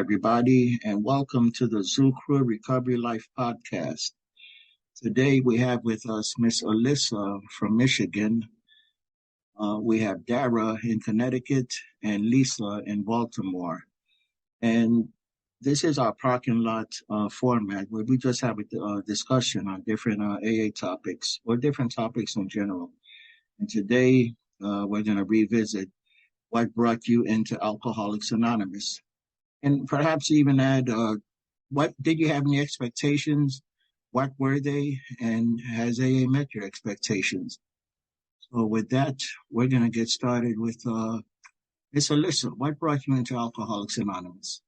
everybody, and welcome to the thru Recovery Life podcast. Today we have with us Miss Elisa from Michigan. We have Darragh in Connecticut and Lisa in Baltimore. And this is our parking lot format where we just have a discussion on different AA topics or different topics in general. And today we're going to revisit what brought you into Alcoholics Anonymous. And perhaps even add, what did you have any expectations? What were they? And has AA met your expectations? So with that, we're going to get started with Miss Elisa. What brought you into Alcoholics Anonymous?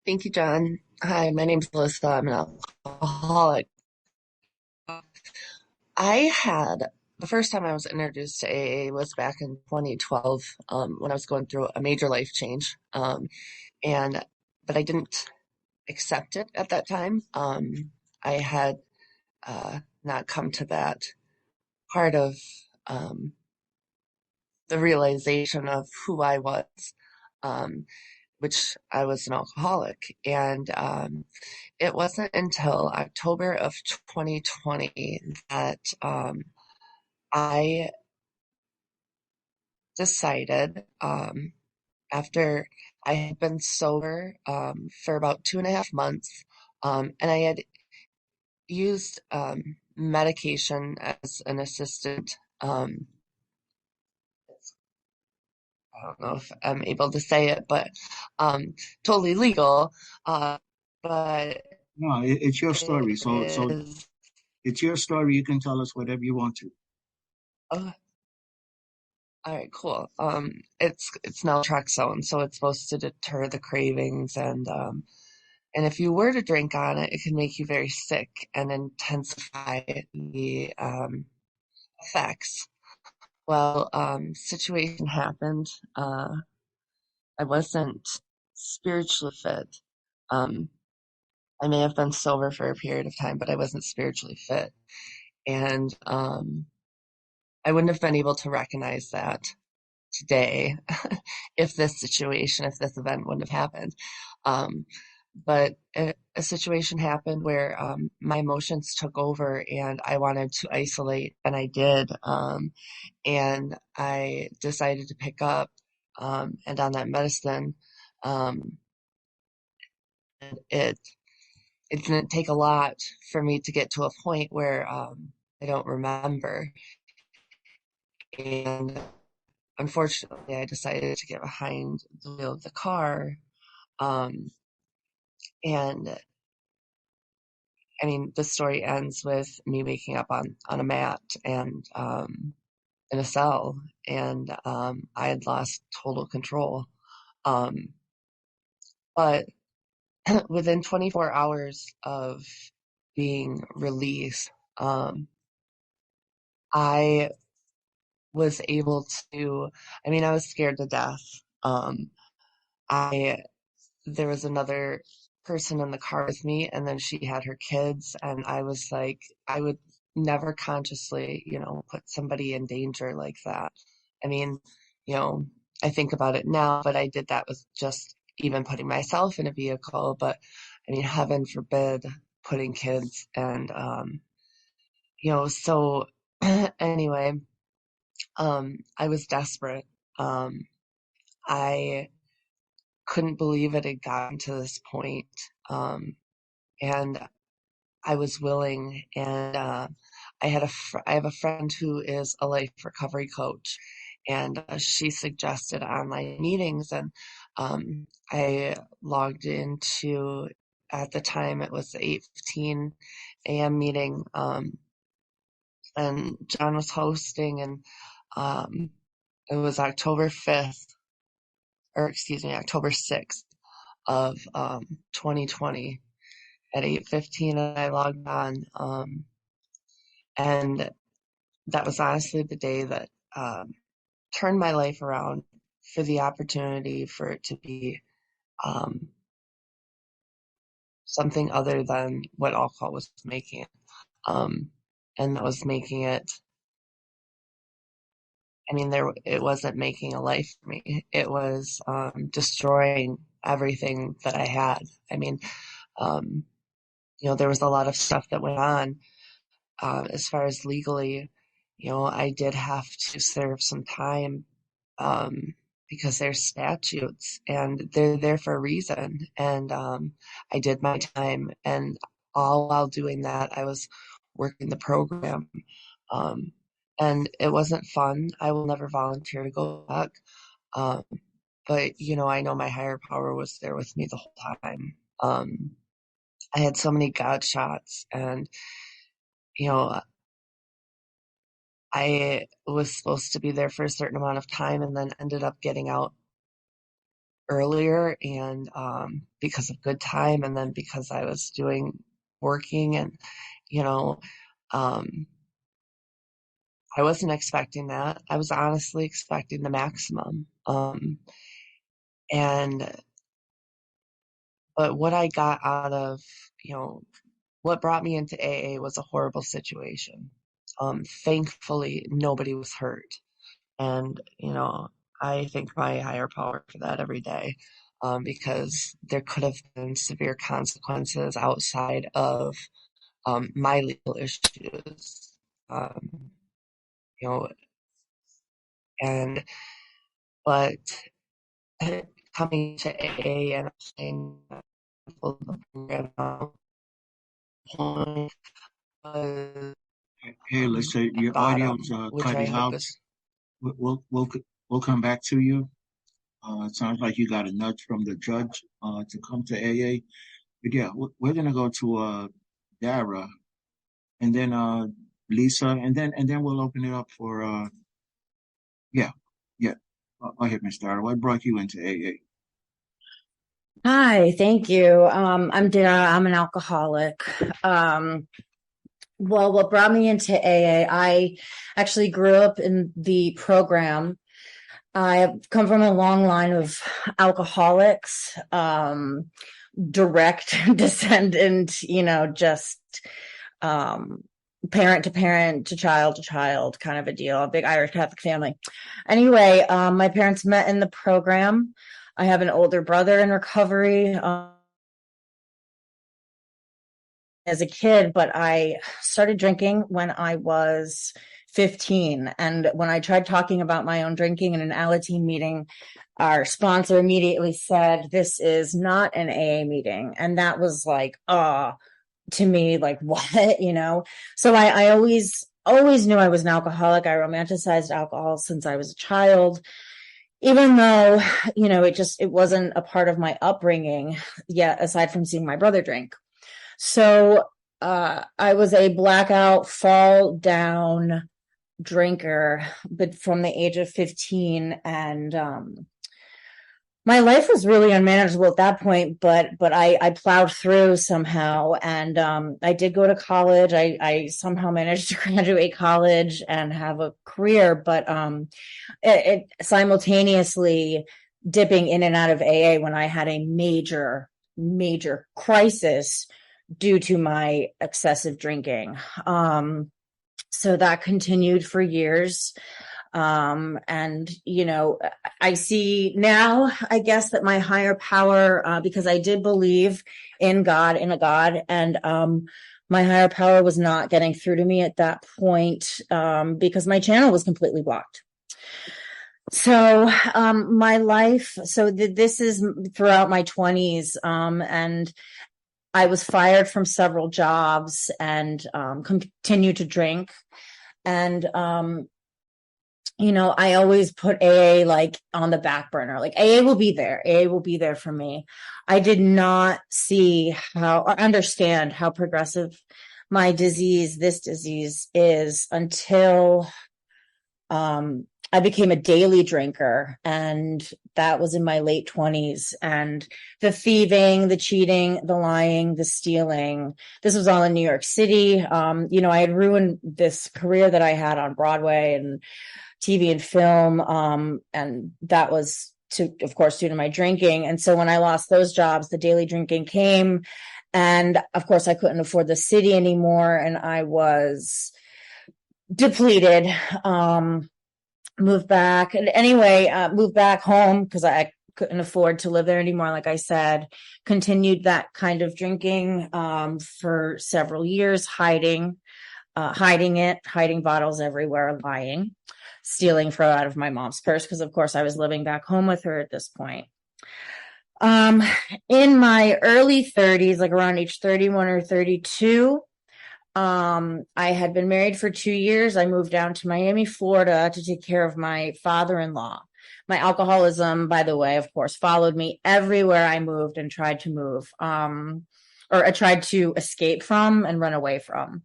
Thank you, John. Hi, my name's Elisa. I'm an alcoholic. The first time I was introduced to AA was back in 2012, when I was going through a major life change. But I didn't accept it at that time. I had not come to that part of the realization of who I was, which I was an alcoholic. And it wasn't until October of 2020 that I decided, after I had been sober for about 2.5 months, and I had used medication as an assistant. I don't know if I'm able to say it, but totally legal. But No, it's your story. it So is. it's your story. You can tell us whatever you want to. Uh, all right, cool. It's naltrexone, so it's supposed to deter the cravings, and if you were to drink on it, it can make you very sick and intensify the effects. Well, situation happened. I wasn't spiritually fit. Um, I may have been sober for a period of time, but I wasn't spiritually fit. And I wouldn't have been able to recognize that today if this event wouldn't have happened. Um, but a situation happened where my emotions took over and I wanted to isolate, and I did. And I decided to pick up and on that medicine. Um, it it didn't take a lot for me to get to a point where I don't remember. And unfortunately, I decided to get behind the wheel of the car. Um, and I mean, the story ends with me waking up on a mat and in a cell, and I had lost total control. Um, but within 24 hours of being released, I was able to, I mean, I was scared to death. I, there was another person in the car with me, and then she had her kids, and I was like, I would never consciously, put somebody in danger like that. I mean, you know, I think about it now, but I did that with just even putting myself in a vehicle. But I mean, heaven forbid putting kids. And, so anyway, I was desperate. I couldn't believe it had gotten to this point. And I was willing, and I have a friend who is a life recovery coach, and she suggested online meetings, and I logged into, at the time it was the 8:15 a.m. meeting, and John was hosting, and it was October 5th, or excuse me, October 6th of 2020 at 8:15, and I logged on, and that was honestly the day that turned my life around, for the opportunity for it to be um, something other than what alcohol was making it. And that was making it I mean, it wasn't making a life for me. It was destroying everything that I had. I mean, um, there was a lot of stuff that went on as far as legally. I did have to serve some time um, because there's statutes and they're there for a reason. And I did my time, and all while doing that, I was working the program. Um, and it wasn't fun. I will never volunteer to go back. Um, but, I know my higher power was there with me the whole time. I had so many God shots, and, you know, I was supposed to be there for a certain amount of time and then ended up getting out earlier, and because of good time, and then because I was working, and you know um I wasn't expecting that. I was honestly expecting the maximum, and but what I got out of what brought me into AA was a horrible situation. Thankfully nobody was hurt, and I thank my higher power for that every day, because there could have been severe consequences outside of my legal issues. Um, you know, and but coming to AA and applying for the program point was Hey, let's say at your audio's bottom, which I cutting hope out. is. We'll come back to you. It sounds like you got a nudge from the judge to come to AA. But yeah, we're gonna go to Darragh, and then Lisa, and then we'll open it up for yeah, yeah. Go ahead, Miss Darragh. What brought you into AA? Hi, thank you. I'm Darragh. I'm an alcoholic. Well, what brought me into AA, I actually grew up in the program. I come from a long line of alcoholics, direct descendant, just um, parent to child kind of a deal, a big Irish Catholic family. Anyway, my parents met in the program. I have an older brother in recovery. As a kid, but I started drinking when I was 15. And when I tried talking about my own drinking in an Alateen meeting, our sponsor immediately said, "This is not an AA meeting." And that was like, to me, like, what, So I always knew I was an alcoholic. I romanticized alcohol since I was a child, even though, it wasn't a part of my upbringing yet, aside from seeing my brother drink. So I was a blackout, fall down drinker, but from the age of 15, and my life was really unmanageable at that point. But I plowed through somehow, and I did go to college. I somehow managed to graduate college and have a career, but it simultaneously dipping in and out of AA when I had a major crisis due to my excessive drinking. So that continued for years. And, I see now, I guess, that my higher power, because I did believe in God, in a God, and my higher power was not getting through to me at that point, because my channel was completely blocked. So my life, this is throughout my 20s, and I was fired from several jobs and continued to drink. And, I always put AA like on the back burner. Like AA will be there. AA will be there for me. I did not see or understand how progressive this disease is until I became a daily drinker, and that was in my late 20s. And the thieving, the cheating, the lying, the stealing, this was all in New York City. I had ruined this career that I had on Broadway and TV and film. And that was of course, due to my drinking. And so when I lost those jobs, the daily drinking came. And of course, I couldn't afford the city anymore. And I was depleted. moved back. And anyway, moved back home because I couldn't afford to live there anymore. Like I said, continued that kind of drinking for several years, hiding bottles everywhere, lying, stealing out of my mom's purse because, of course, I was living back home with her at this point. In my early 30s, like around age 31 or 32, I had been married for 2 years. I moved down to Miami, Florida to take care of my father-in-law. My alcoholism, by the way, of course, followed me everywhere I moved and tried to move, or I tried to escape from and run away from.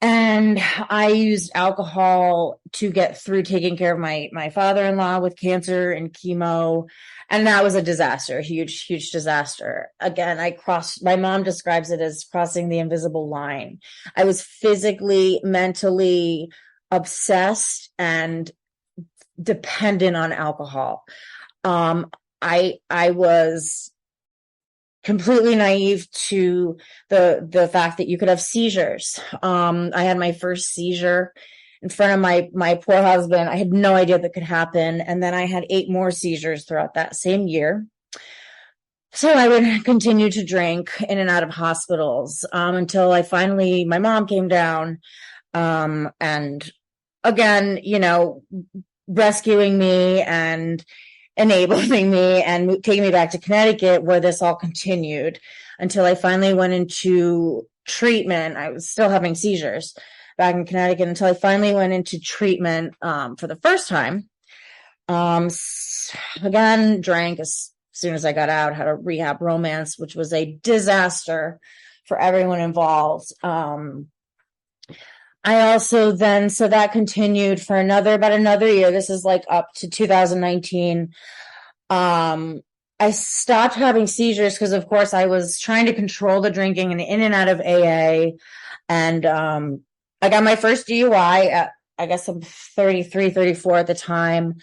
And I used alcohol to get through taking care of my father-in-law with cancer and chemo. And that was a disaster, a huge, huge disaster. Again, my mom describes it as crossing the invisible line. I was physically, mentally obsessed and dependent on alcohol. I was completely naive to the fact that you could have seizures. I had my first seizure in front of my poor husband. I had no idea that could happen. And then I had 8 more seizures throughout that same year. So I would continue to drink in and out of hospitals until my mom came down and again, rescuing me and enabling me and taking me back to Connecticut, where this all continued until I finally went into treatment. I was still having seizures back in Connecticut until I finally went into treatment for the first time. Again, drank as soon as I got out, had a rehab romance, which was a disaster for everyone involved. I also then, so that continued for about another year. This is like up to 2019. I stopped having seizures because, of course, I was trying to control the drinking and in and out of AA. And I got my first DUI at, I guess I'm 33, 34 at the time.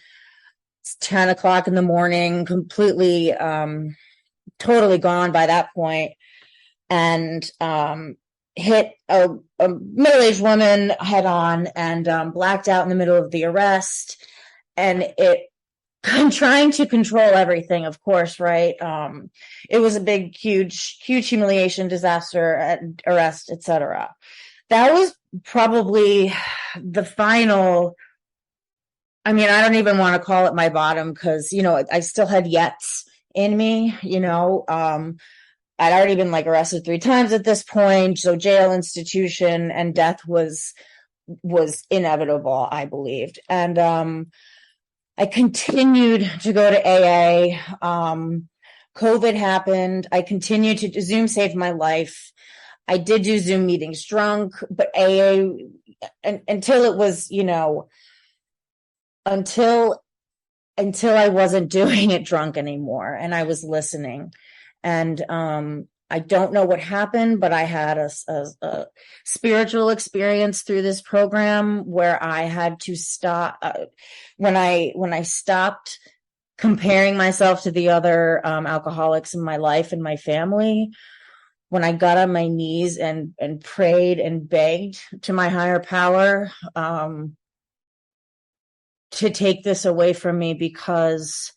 It's 10 o'clock in the morning, completely, totally gone by that point. And hit a middle-aged woman head on and blacked out in the middle of the arrest. And I'm trying to control everything, of course, right? It was a big, huge, huge humiliation, disaster, arrest, etc. That was probably the final. I mean, I don't even want to call it my bottom because, I still had yets in me, I'd already been arrested 3 times at this point. So jail, institution, and death was inevitable, I believed. And I continued to go to AA. COVID happened. I continued to Zoom saved my life. I did do Zoom meetings drunk, but AA until it was, until I wasn't doing it drunk anymore and I was listening. And I don't know what happened, but I had a spiritual experience through this program where I had to stop when I stopped comparing myself to the other alcoholics in my life and my family. When I got on my knees and prayed and begged to my higher power to take this away from me because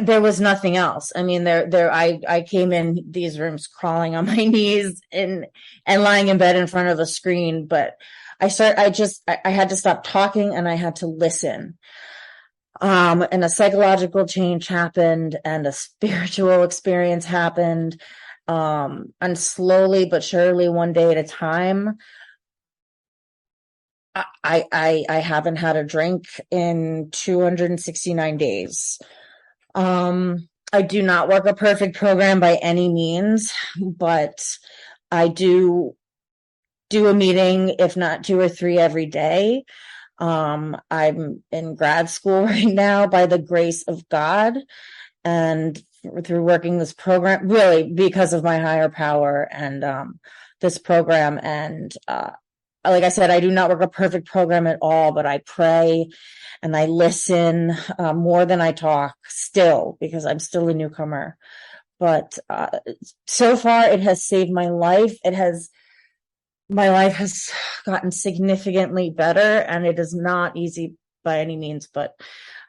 there was nothing else. I mean, I came in these rooms crawling on my knees and lying in bed in front of a screen, but I had to stop talking and I had to listen. And a psychological change happened and a spiritual experience happened. And slowly but surely, one day at a time, I haven't had a drink in 269 days. I do not work a perfect program by any means, but I do a meeting, if not 2 or 3 every day. I'm in grad school right now by the grace of God and through working this program, really because of my higher power and this program. And like I said, I do not work a perfect program at all, but I pray and I listen more than I talk still because I'm still a newcomer. But so far it has saved my life. My life has gotten significantly better, and it is not easy by any means, but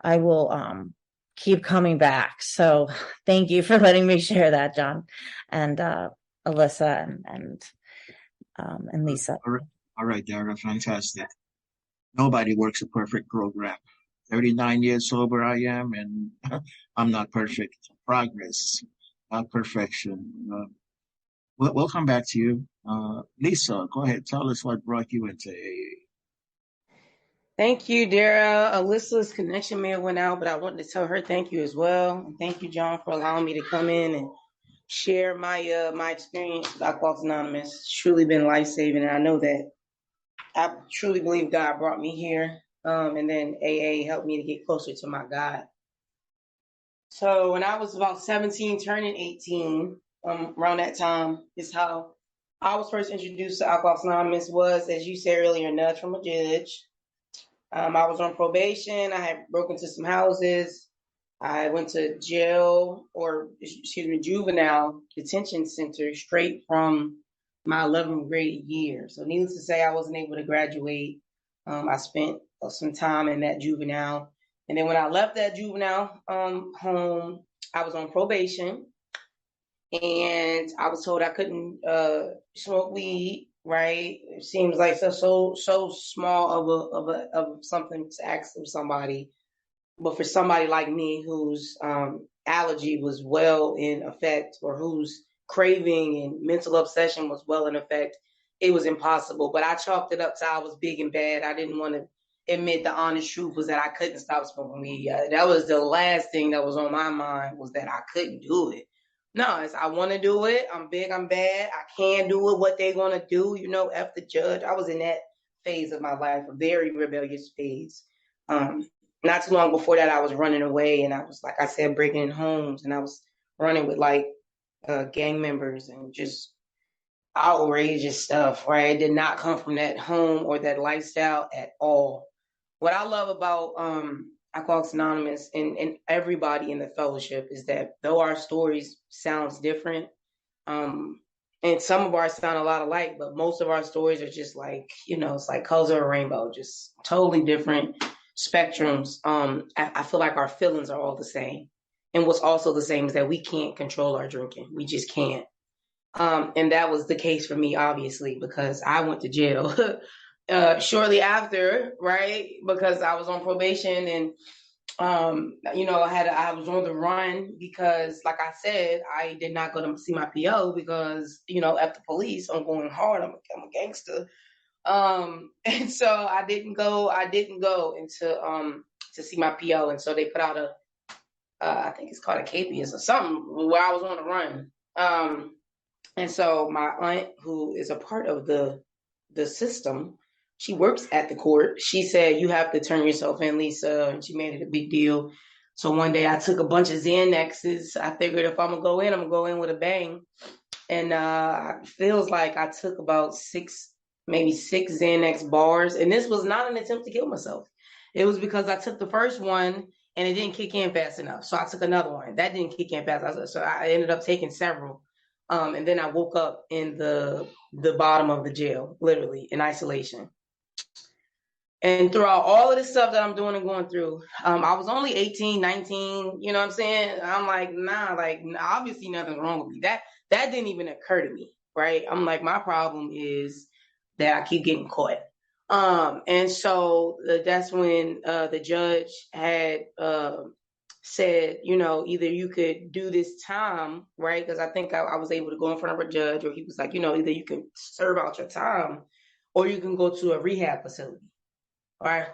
I will keep coming back. So thank you for letting me share that, John, and Elisa and Lisa. All right, Darragh, fantastic. Nobody works a perfect program. 39 years sober I am, and I'm not perfect. Progress, not perfection. We'll come back to you. Lisa, go ahead. Tell us what brought you into AA. Thank you, Darragh. Alyssa's connection may have went out, but I wanted to tell her thank you as well. And thank you, John, for allowing me to come in and share my experience with Alcoholics Anonymous. It's truly been life-saving, and I know that I truly believe God brought me here, and then AA helped me to get closer to my God. So when I was about 17, turning 18, around that time is how I was first introduced to Alcoholics Anonymous. Was, as you said earlier, a nudge from a judge. I was on probation. I had broken into some houses. I went to jail, or excuse me, juvenile detention center straight from my 11th grade year. So needless to say, I wasn't able to graduate. I spent some time in that juvenile. And then when I left that juvenile home, I was on probation. And I was told I couldn't smoke weed. Right? It seems like so small of something to ask of somebody, but for somebody like me whose allergy was well in effect, or whose craving and mental obsession was well in effect, it was impossible. But I chalked it up to I was big and bad. I didn't want to admit the honest truth was that I couldn't stop smoking weed. That was the last thing that was on my mind, was that I couldn't do it. No, it's I want to do it. I'm big, I'm bad. I can do it. What they gonna do? F the judge. I was in that phase of my life, a very rebellious phase. Not too long before that, I was running away, and I was, like I said, breaking in homes, and I was running with gang members and just outrageous stuff. Right? It did not come from that home or that lifestyle at all. What I love about Alcoholics Anonymous and everybody in the fellowship is that though our stories sounds different, and some of ours sound a lot alike, but most of our stories are just it's like colors of a rainbow, just totally different spectrums. I feel like our feelings are all the same. And what's also the same is that we can't control our drinking. We just can't. And that was the case for me, obviously, because I went to jail shortly after, right? Because I was on probation, and I was on the run because, like I said, I did not go to see my PO because, at the police, I'm going hard. I'm a gangster. And so I didn't go into to see my PO, and so they put out I think it's called a capias or something, where I was on the run. And so my aunt, who is a part of the system, she works at the court. She said, "You have to turn yourself in, Lisa," and she made it a big deal. So one day I took a bunch of Xanaxes. I figured if I'm gonna go in, I'm gonna go in with a bang. And it feels like I took about maybe six Xanax bars. And this was not an attempt to kill myself. It was because I took the first one and it didn't kick in fast enough. So I took another one. That didn't kick in fast enough. So I ended up taking several. And then I woke up in the bottom of the jail, literally in isolation. And throughout all of this stuff that I'm doing and going through, I was only 18, 19, you know what I'm saying? I'm like, nah, obviously nothing's wrong with me. That didn't even occur to me, right? I'm like, my problem is that I keep getting caught. And so that's when the judge had said, either you could do this time, right? Because I think I was able to go in front of a judge, or he was like, either you can serve out your time or you can go to a rehab facility. All right,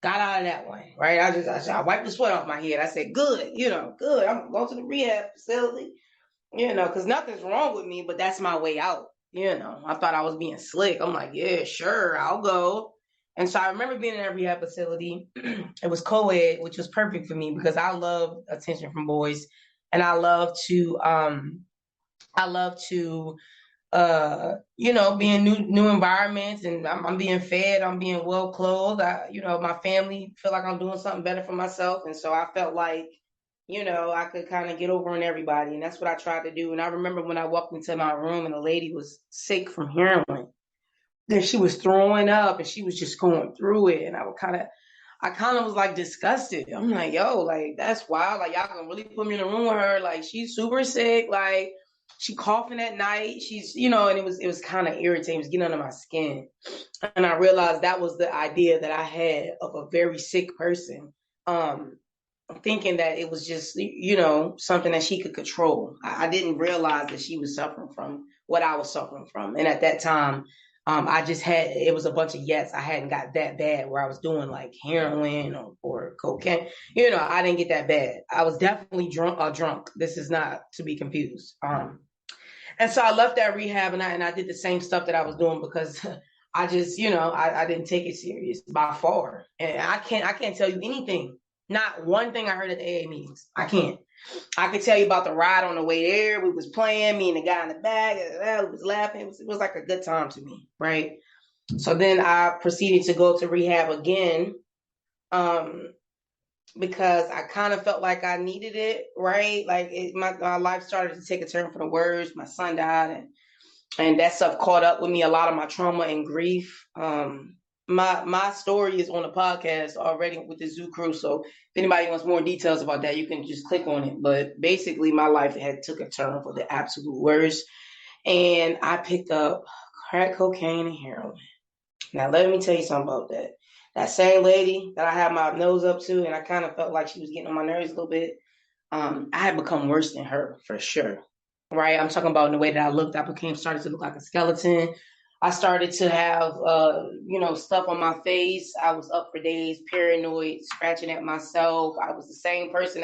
got out of that one, right? I wiped the sweat off my head. I said, good, good. I'm going to the rehab facility, because nothing's wrong with me, but that's my way out. I thought I was being slick. I'm like, yeah, sure, I'll go. And so I remember being in that rehab facility. It was co-ed, which was perfect for me because I love attention from boys, and I love to be in new environments, and I'm being fed, I'm being well clothed. My family feel like I'm doing something better for myself. And so I felt like, I could kind of get over on everybody. And that's what I tried to do. And I remember when I walked into my room and the lady was sick from heroin. Then she was throwing up and she was just going through it. And I kind of was like disgusted. I'm like, yo, like that's wild. Like y'all gonna really put me in a room with her? Like she's super sick. Like she coughing at night. She's, and it was kind of irritating. It was getting under my skin. And I realized that was the idea that I had of a very sick person. Thinking that it was just, something that she could control. I didn't realize that she was suffering from what I was suffering from. And at that time, I just it was a bunch of yes. I hadn't got that bad where I was doing like heroin or cocaine. I didn't get that bad. I was definitely drunk. This is not to be confused. And so I left that rehab and I did the same stuff that I was doing because I just, I didn't take it serious by far. And I can't tell you anything. Not one thing I heard at the AA meetings. I can't. I could tell you about the ride on the way there. We was playing, me and the guy in the back, we was laughing. It was like a good time to me, right? So then I proceeded to go to rehab again, because I kind of felt like I needed it, right? Like my life started to take a turn for the worse. My son died, and that stuff caught up with me. A lot of my trauma and grief. My story is on the podcast already with the Zoo Crew. So if anybody wants more details about that, you can just click on it. But basically, my life had took a turn for the absolute worst, and I picked up crack cocaine and heroin. Now let me tell you something about that. That same lady that I had my nose up to, and I kind of felt like she was getting on my nerves a little bit. I had become worse than her for sure. Right? I'm talking about in the way that I looked. I started to look like a skeleton. I started to have, stuff on my face. I was up for days, paranoid, scratching at myself. I was the same person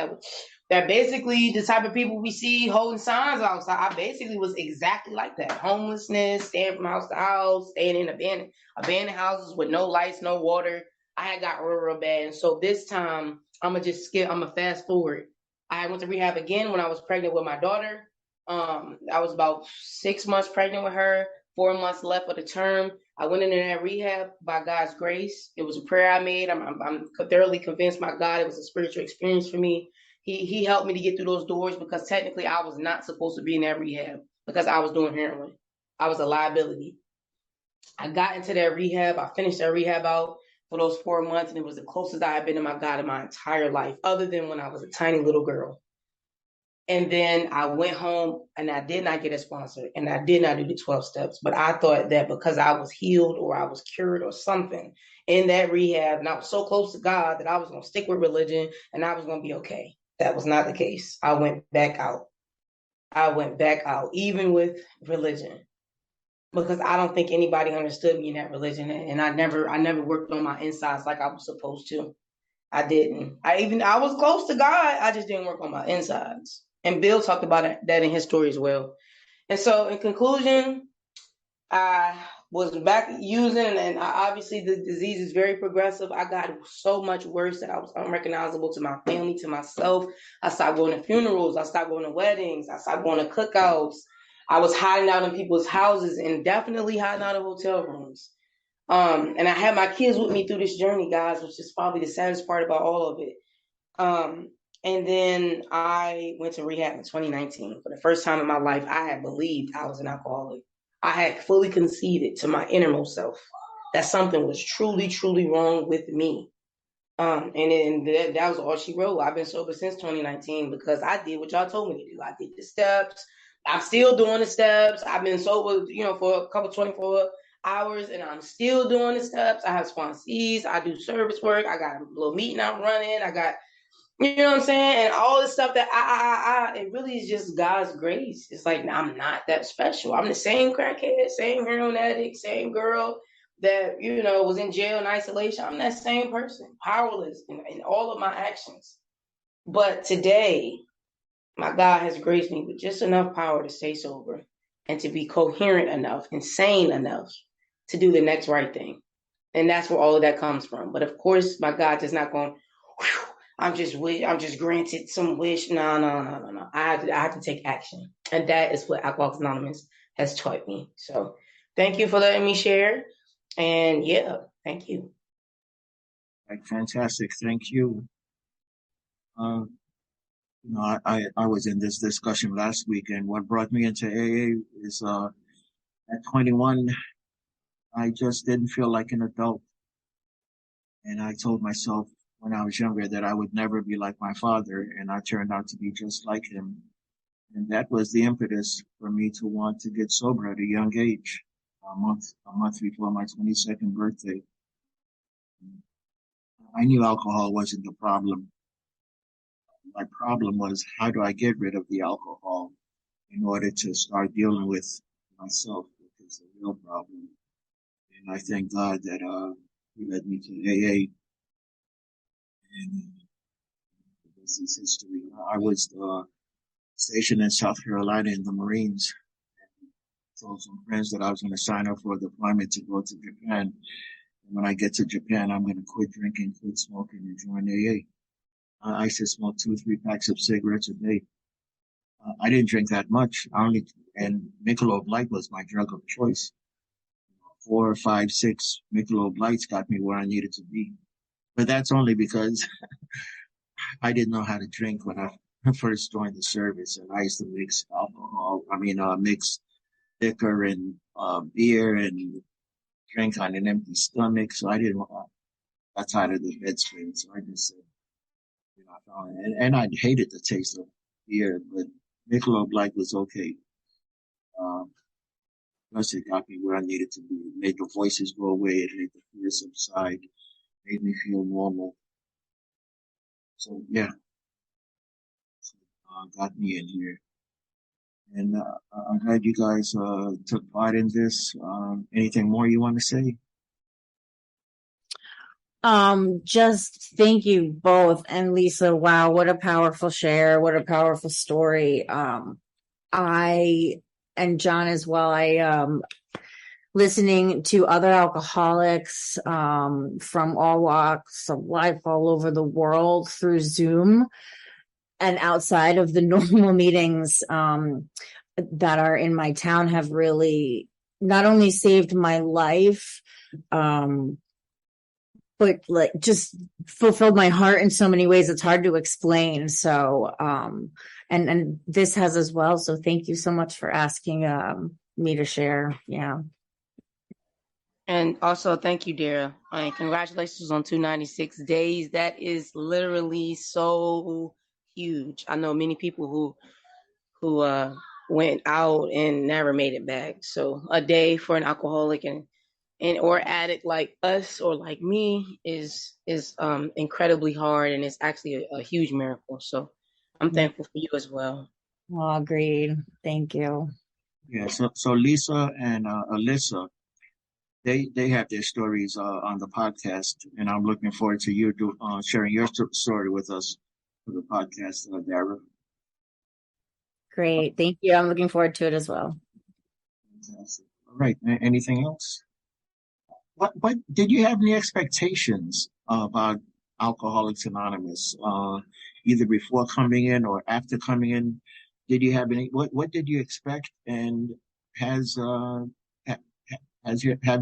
that basically the type of people we see holding signs outside. I basically was exactly like that. Homelessness, staying from house to house, staying in abandoned houses with no lights, no water. I had got real bad. And so this time, I'm going to fast forward. I went to rehab again when I was pregnant with my daughter. I was about 6 months pregnant with her, 4 months left of the term. I went into that rehab by God's grace. It was a prayer I made. I'm thoroughly convinced by God. It was a spiritual experience for me. He helped me to get through those doors because technically I was not supposed to be in that rehab because I was doing heroin. I was a liability. I got into that rehab. I finished that rehab out for those 4 months, and it was the closest I had been to my God in my entire life, other than when I was a tiny little girl. And then I went home and I did not get a sponsor and I did not do the 12 steps. But I thought that because I was healed or I was cured or something in that rehab, and I was so close to God that I was going to stick with religion and I was going to be okay. That was not the case. I went back out. Even with religion, because I don't think anybody understood me in that religion. And I never worked on my insides like I was supposed to. I didn't. I was close to God. I just didn't work on my insides. And Bill talked about that in his story as well. And so in conclusion, I was back using, and obviously the disease is very progressive. I got so much worse that I was unrecognizable to my family, to myself. I stopped going to funerals. I stopped going to weddings. I stopped going to cookouts. I was hiding out in people's houses and definitely hiding out in hotel rooms. And I had my kids with me through this journey, guys, which is probably the saddest part about all of it. And then I went to rehab in 2019. For the first time in my life, I had believed I was an alcoholic. I had fully conceded to my innermost self that something was truly, truly wrong with me. And then that was all she wrote. I've been sober since 2019 because I did what y'all told me to do. I did the steps. I'm still doing the steps. I've been sober, for a couple 24 hours, and I'm still doing the steps. I have sponsees. I do service work. I got a little meeting I'm running. I got, you know what I'm saying? And all this stuff that it really is just God's grace. It's like, I'm not that special. I'm the same crackhead, same heroin addict, same girl that, was in jail in isolation. I'm that same person, powerless in all of my actions. But today, my God has graced me with just enough power to stay sober and to be coherent enough, insane enough to do the next right thing. And that's where all of that comes from. But of course, my God is not going, I'm just granted some wish. No. I have to take action. And that is what Alcoholics Anonymous has taught me. So thank you for letting me share. And yeah, thank you. Fantastic. Thank you. I was in this discussion last week, and what brought me into AA is at 21, I just didn't feel like an adult. And I told myself when I was younger that I would never be like my father, and I turned out to be just like him. And that was the impetus for me to want to get sober at a young age, a month before my 22nd birthday. I knew alcohol wasn't the problem. My problem was, how do I get rid of the alcohol in order to start dealing with myself, which is the real problem. And I thank God that He led me to AA, and this is history. I was stationed in South Carolina in the Marines. Told some friends that I was going to sign up for a deployment to go to Japan. And when I get to Japan, I'm going to quit drinking, quit smoking, and join AA. I used to smoke 2-3 packs of cigarettes a day. I didn't drink that much. And Michelob Light was my drug of choice. 4, 5, 6 Michelob Lights got me where I needed to be. But that's only because I didn't know how to drink when I first joined the service. And I used to mix mix liquor and beer and drink on an empty stomach. So I got tired of the bed spring. So I just said, and I hated the taste of beer, but Michelob Light was okay. Plus, it got me where I needed to be. It made the voices go away. It made the fear subside. Made me feel normal. So yeah, got me in here. And I'm glad you guys took part in this. Anything more you want to say? Just thank you both. And Lisa, wow, what a powerful share. What a powerful story. And John as well, listening to other alcoholics, from all walks of life all over the world through Zoom and outside of the normal meetings, that are in my town have really not only saved my life, but like just fulfilled my heart in so many ways. It's hard to explain. So, and this has as well. So thank you so much for asking, me to share. Yeah. And also, thank you, Darragh. And congratulations on 296 days. That is literally so huge. I know many people who went out and never made it back. So a day for an alcoholic and or addict like us or like me is incredibly hard, and it's actually a huge miracle. So I'm thankful for you as well. Well, agreed. Thank you. Yeah. So Lisa and Elisa, they have their stories on the podcast, and I'm looking forward to you sharing your story with us for the podcast, Darragh. Great. Thank you. I'm looking forward to it as well. Fantastic. All right. Anything else? What did you have any expectations about Alcoholics Anonymous, either before coming in or after coming in? Did you have what did you expect, and have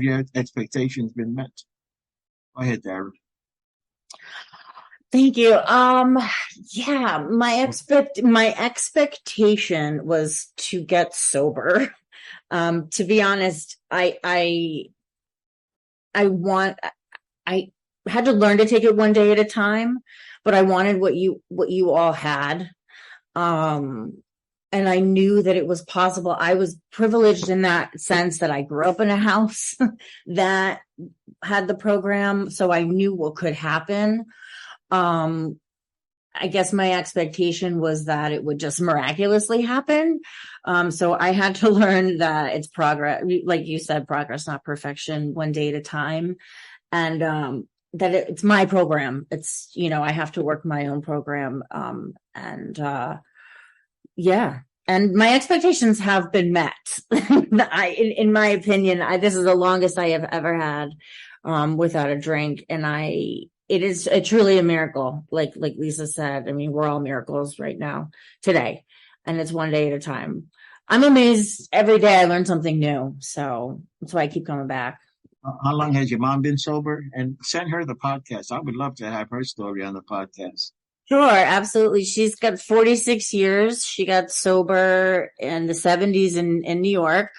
your expectations been met? Go ahead, Darragh. Thank you. Yeah, my expectation was to get sober. To be honest, I had to learn to take it one day at a time, but I wanted what you all had. And I knew that it was possible. I was privileged in that sense that I grew up in a house that had the program, so I knew what could happen. I guess my expectation was that it would just miraculously happen. So I had to learn that it's progress, like you said, progress, not perfection, one day at a time. And, that it's my program. It's, I have to work my own program. Yeah. And my expectations have been met. In my opinion, this is the longest I have ever had, without a drink. And it is truly a miracle. Like Lisa said, I mean, we're all miracles right now, today, and it's one day at a time. I'm amazed every day. I learn something new. So that's why I keep coming back. How long has your mom been sober? And send her the podcast. I would love to have her story on the podcast. Sure, absolutely. She's got 46 years. She got sober in the 70s in New York.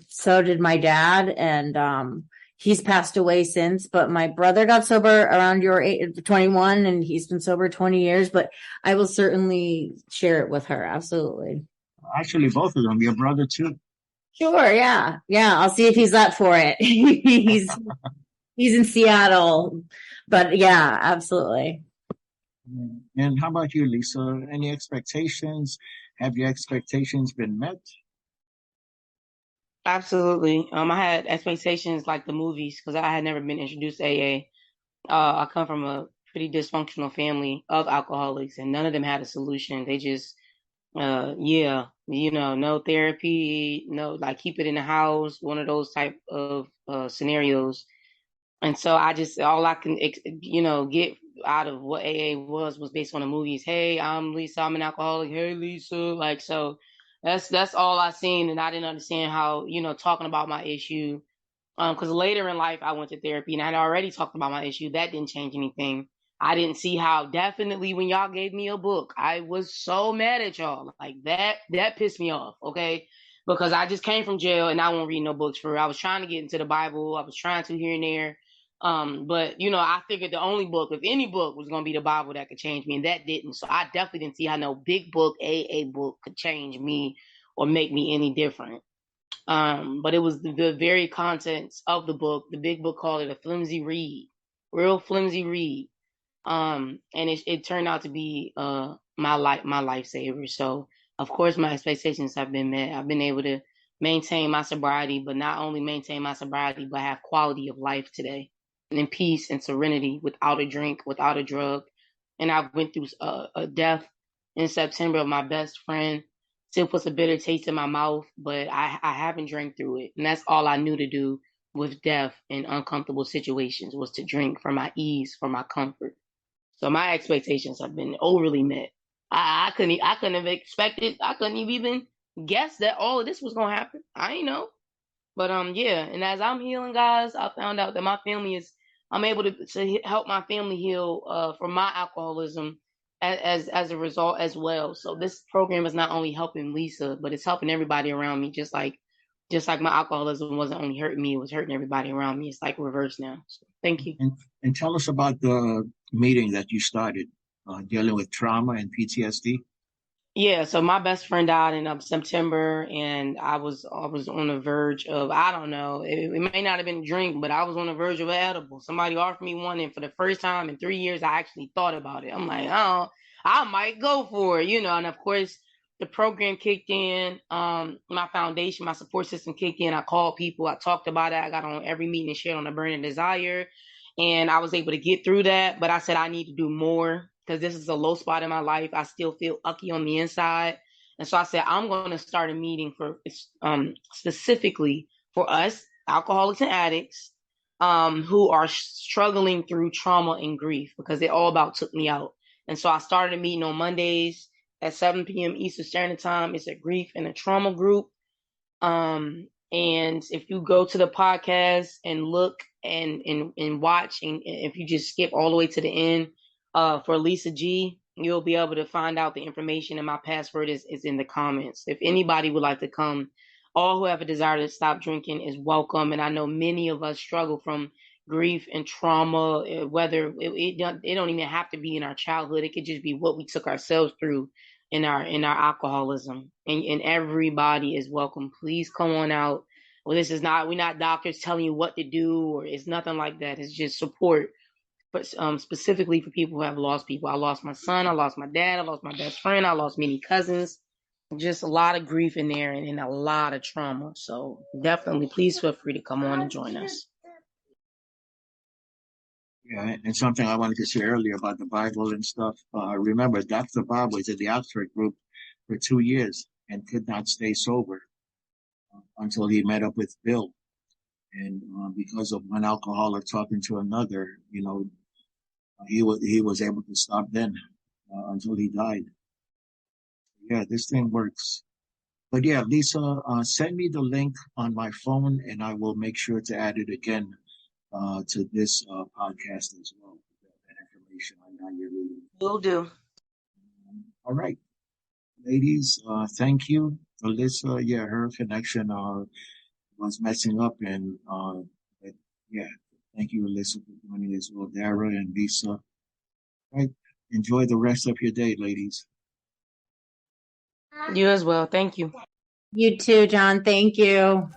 So did my dad. And, he's passed away since, but my brother got sober around your age, 21, and he's been sober 20 years, but I will certainly share it with her. Absolutely. Actually, both of them, your brother too. Sure. Yeah. Yeah. I'll see if he's up for it. He's in Seattle, but yeah, absolutely. And how about you, Lisa? Any expectations? Have your expectations been met? Absolutely. I had expectations like the movies because I had never been introduced to AA. I come from a pretty dysfunctional family of alcoholics, and none of them had a solution. They just, yeah, no therapy, no, like keep it in the house, one of those type of scenarios. And so I just, all I can, get out of what AA was based on the movies. Hey, I'm Lisa, I'm an alcoholic. Hey, Lisa. Like, so that's all I seen. And I didn't understand how, talking about my issue. Because later in life, I went to therapy and I had already talked about my issue. That didn't change anything. I didn't see how definitely when y'all gave me a book, I was so mad at y'all. Like that pissed me off. Okay. Because I just came from jail and I won't read no books for real. I was trying to get into the Bible. I was trying to here and there. But I figured the only book, if any book, was gonna be the Bible that could change me, and that didn't. So I definitely didn't see how no big book, AA book, could change me or make me any different. But it was the very contents of the book. The big book called it a flimsy read, real flimsy read. And it turned out to be my lifesaver. So of course my expectations have been met. I've been able to maintain my sobriety, but not only maintain my sobriety, but have quality of life today, and in peace and serenity, without a drink, without a drug. And I went through a death in September of my best friend. Still puts a bitter taste in my mouth, but I haven't drank through it. And that's all I knew to do with death in uncomfortable situations, was to drink for my ease, for my comfort. So my expectations have been overly met. I couldn't have expected. I couldn't have even guess that all of this was gonna happen. I ain't know. But yeah. And as I'm healing, guys, I found out that my family is. I'm able to help my family heal from my alcoholism as a result as well. So this program is not only helping Lisa, but it's helping everybody around me. Just like my alcoholism wasn't only hurting me, it was hurting everybody around me. It's like reverse now. So thank you. And tell us about the meeting that you started dealing with trauma and PTSD. Yeah, so my best friend died in September, and I was on the verge of, I don't know, it may not have been a drink, but I was on the verge of an edible. Somebody offered me one, and for the first time in 3 years, I actually thought about it. I'm like, oh, I might go for it, And of course, the program kicked in. My foundation, my support system kicked in. I called people, I talked about it. I got on every meeting and shared on the burning desire, and I was able to get through that. But I said I need to do more because this is a low spot in my life. I still feel ucky on the inside. And so I said, I'm going to start a meeting for specifically for us, alcoholics and addicts, who are struggling through trauma and grief, because it all about took me out. And so I started a meeting on Mondays at 7 p.m. Eastern Standard Time. It's a grief and a trauma group. And if you go to the podcast and look and watch, and if you just skip all the way to the end, for Lisa G, you'll be able to find out the information, and my password is in the comments. If anybody would like to come, all who have a desire to stop drinking is welcome. And I know many of us struggle from grief and trauma, whether it don't even have to be in our childhood. It could just be what we took ourselves through in our alcoholism. And everybody is welcome. Please come on out. Well, we're not doctors telling you what to do, or it's nothing like that. It's just support, but specifically for people who have lost people. I lost my son, I lost my dad, I lost my best friend, I lost many cousins. Just a lot of grief in there, and a lot of trauma. So definitely, please feel free to come on and join us. Yeah, and something I wanted to say earlier about the Bible and stuff. Remember, Dr. Bob was in the Oxford group for 2 years and could not stay sober until he met up with Bill. And because of one alcoholic talking to another, he was able to stop then until he died. Yeah, this thing works. But yeah, Lisa, send me the link on my phone, and I will make sure to add it again to this podcast as well. That information on how you're reading. Will do. All right, ladies, thank you. Alyssa, yeah, her connection was messing up, and Yeah. Thank you, Elisa, for joining us. Well, Darragh and Lisa. Right. Enjoy the rest of your day, ladies. You as well. Thank you. You too, John. Thank you.